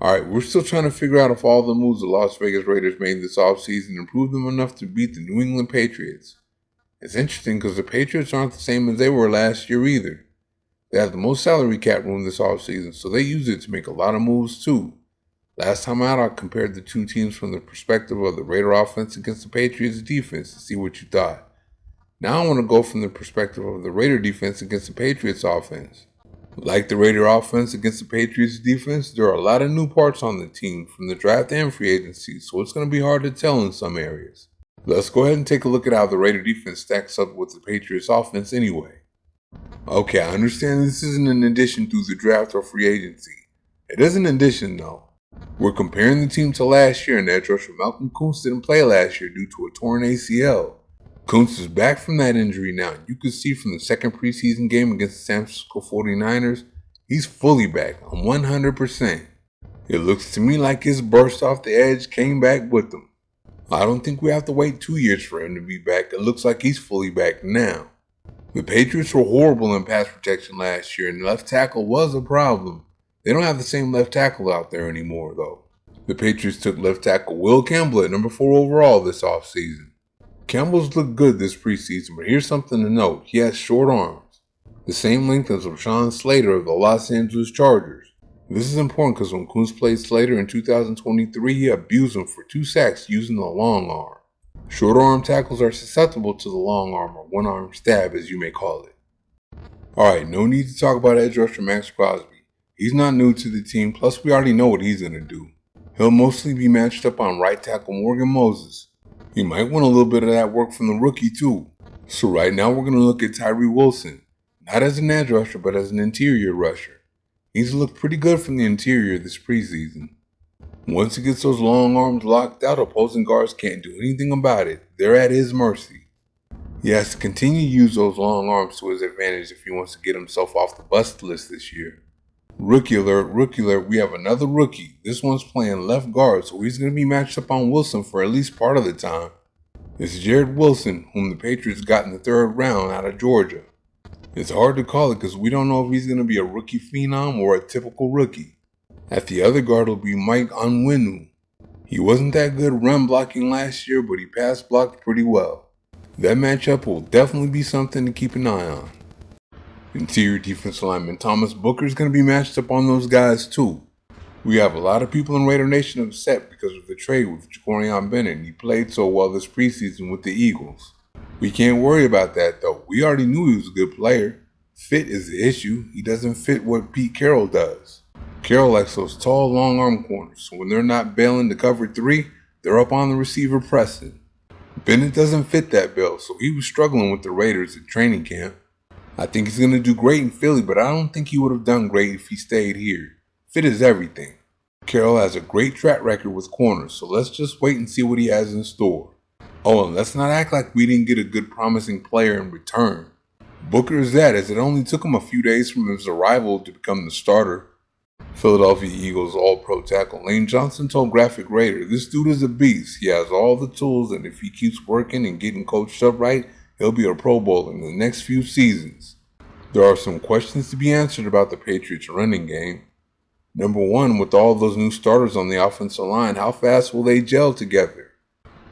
Alright, we're still trying to figure out if all the moves the Las Vegas Raiders made this offseason improved them enough to beat the New England Patriots. It's interesting because the Patriots aren't the same as they were last year either. They have the most salary cap room this offseason, so they use it to make a lot of moves too. Last time out, I compared the two teams from the perspective of the Raider offense against the Patriots defense to see what you thought. Now I want to go from the perspective of the Raider defense against the Patriots offense. Like the Raider offense against the Patriots defense, there are a lot of new parts on the team from the draft and free agency, so it's going to be hard to tell in some areas. Let's go ahead and take a look at how the Raider defense stacks up with the Patriots offense anyway. Okay, I understand this isn't an addition through the draft or free agency. It is an addition though. We're comparing the team to last year, and edge rusher Malcolm Koonce didn't play last year due to a torn ACL. Koonce is back from that injury now, and you can see from the second preseason game against the San Francisco 49ers, he's fully back on 100%. It looks to me like his burst off the edge came back with him. I don't think we have to wait 2 years for him to be back. It looks like he's fully back now. The Patriots were horrible in pass protection last year, and left tackle was a problem. They don't have the same left tackle out there anymore, though. The Patriots took left tackle Will Campbell at number 4 overall this offseason. Campbell's looked good this preseason, but here's something to note. He has short arms, the same length as Rashawn Slater of the Los Angeles Chargers. This is important because when Koonce played Slater in 2023, he abused him for 2 sacks using the long arm. Short arm tackles are susceptible to the long arm, or one arm stab as you may call it. Alright, no need to talk about edge rusher Max Crosby. He's not new to the team, plus we already know what he's going to do. He'll mostly be matched up on right tackle Morgan Moses. He might want a little bit of that work from the rookie too. So right now we're going to look at Tyree Wilson, not as an edge rusher but as an interior rusher. He's looked pretty good from the interior this preseason. Once he gets those long arms locked out, opposing guards can't do anything about it. They're at his mercy. He has to continue to use those long arms to his advantage if he wants to get himself off the bust list this year. Rookie alert, we have another rookie. This one's playing left guard, so he's going to be matched up on Wilson for at least part of the time. It's Jared Wilson, whom the Patriots got in the 3rd round out of Georgia. It's hard to call it because we don't know if he's going to be a rookie phenom or a typical rookie. At the other guard will be Mike Onwenu. He wasn't that good run blocking last year, but he pass blocked pretty well. That matchup will definitely be something to keep an eye on. Interior defensive lineman Thomas Booker is going to be matched up on those guys too. We have a lot of people in Raider Nation upset because of the trade with Bennett, and he played so well this preseason with the Eagles. We can't worry about that though. We already knew he was a good player. Fit is the issue. He doesn't fit what Pete Carroll does. Carroll likes those tall, long arm corners, so when they're not bailing to cover 3, they're up on the receiver pressing. Bennett doesn't fit that bill, so he was struggling with the Raiders at training camp. I think he's going to do great in Philly, but I don't think he would have done great if he stayed here. Fit is everything. Carroll has a great track record with corners, so let's just wait and see what he has in store. Oh, and let's not act like we didn't get a good promising player in return. Booker is that, as it only took him a few days from his arrival to become the starter. Philadelphia Eagles All-Pro tackle Lane Johnson told Graphic Raider, "This dude is a beast. He has all the tools, and if he keeps working and getting coached up right, he'll be a Pro Bowler in the next few seasons." There are some questions to be answered about the Patriots running game. Number 1, with all those new starters on the offensive line, how fast will they gel together?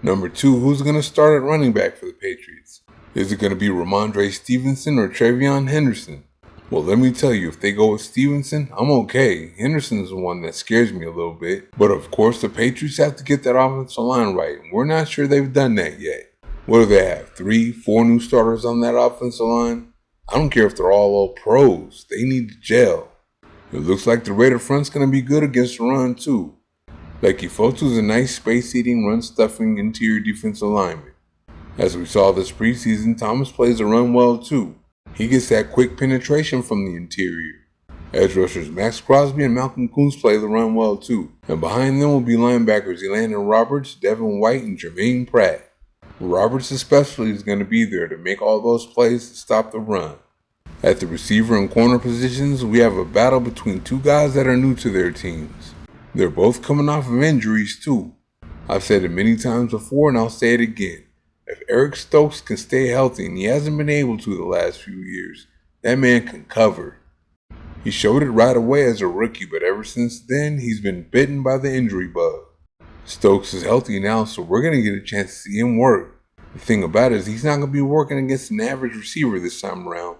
Number 2, who's going to start at running back for the Patriots? Is it going to be Ramondre Stevenson or Travion Henderson? Well, let me tell you, if they go with Stevenson, I'm okay. Henderson is the one that scares me a little bit. But of course, the Patriots have to get that offensive line right, and we're not sure they've done that yet. What do they have, 3, 4 new starters on that offensive line? I don't care if they're all pros. They need to gel. It looks like the Raider front's going to be good against the run, too. Leki Fotu is a nice space-eating, run-stuffing interior defensive lineman. As we saw this preseason, Thomas plays the run well, too. He gets that quick penetration from the interior. Edge rushers Max Crosby and Malcolm Koonce play the run well, too. And behind them will be linebackers Elandon Roberts, Devin White, and Jermaine Pratt. Roberts especially is going to be there to make all those plays to stop the run. At the receiver and corner positions, we have a battle between 2 guys that are new to their teams. They're both coming off of injuries too. I've said it many times before and I'll say it again. If Eric Stokes can stay healthy, and he hasn't been able to the last few years, that man can cover. He showed it right away as a rookie, but ever since then, he's been bitten by the injury bug. Stokes is healthy now, so we're going to get a chance to see him work. The thing about it is he's not going to be working against an average receiver this time around.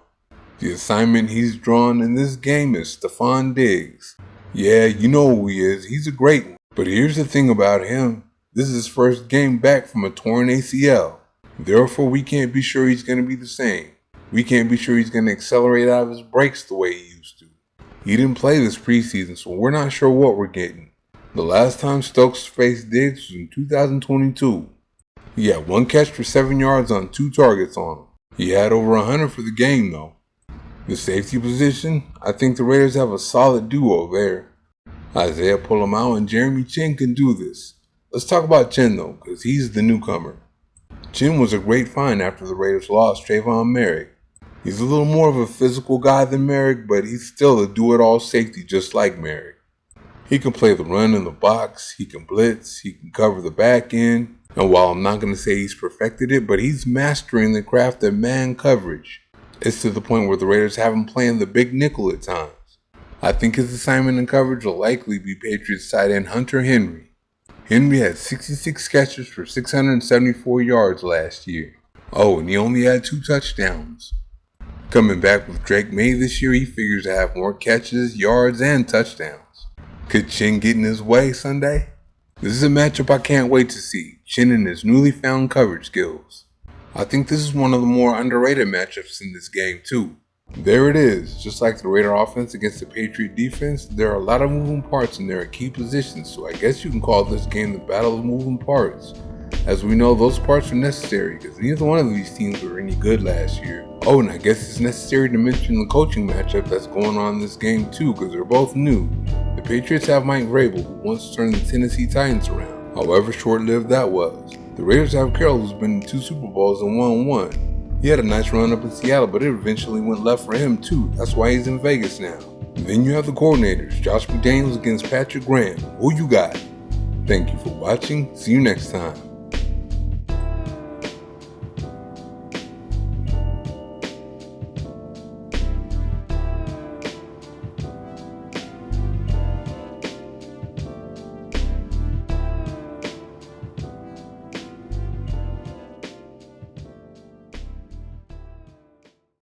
The assignment he's drawn in this game is Stephon Diggs. Yeah, you know who he is. He's a great one. But here's the thing about him. This is his first game back from a torn ACL. Therefore, we can't be sure he's going to be the same. We can't be sure he's going to accelerate out of his breaks the way he used to. He didn't play this preseason, so we're not sure what we're getting. The last time Stokes faced Diggs was in 2022. He had 1 catch for 7 yards on 2 targets on him. He had over 100 for the game, though. The safety position, I think the Raiders have a solid duo there. Isaiah Polamau and Jeremy Chin can do this. Let's talk about Chin, though, because he's the newcomer. Chin was a great find after the Raiders lost Trayvon Merrick. He's a little more of a physical guy than Merrick, but he's still a do-it-all safety just like Merrick. He can play the run in the box, he can blitz, he can cover the back end, and while I'm not going to say he's perfected it, but he's mastering the craft of man coverage. It's to the point where the Raiders have him playing the big nickel at times. I think his assignment in coverage will likely be Patriots tight end Hunter Henry. Henry had 66 catches for 674 yards last year. Oh, and he only had 2 touchdowns. Coming back with Drake May this year, he figures to have more catches, yards, and touchdowns. Could Chin get in his way Sunday? This is a matchup I can't wait to see, Chin and his newly found coverage skills. I think this is one of the more underrated matchups in this game too. There it is, just like the Raider offense against the Patriot defense, there are a lot of moving parts and there are key positions, so I guess you can call this game the battle of moving parts. As we know, those parts are necessary because neither one of these teams were any good last year. Oh, and I guess it's necessary to mention the coaching matchup that's going on in this game too because they're both new. The Patriots have Mike Vrabel, who once turned the Tennessee Titans around, however short-lived that was. The Raiders have Carroll, who's been in 2 Super Bowls and won 1. He had a nice run up in Seattle, but it eventually went left for him too. That's why he's in Vegas now. And then you have the coordinators, Josh McDaniels against Patrick Graham. Who you got? Thank you for watching. See you next time.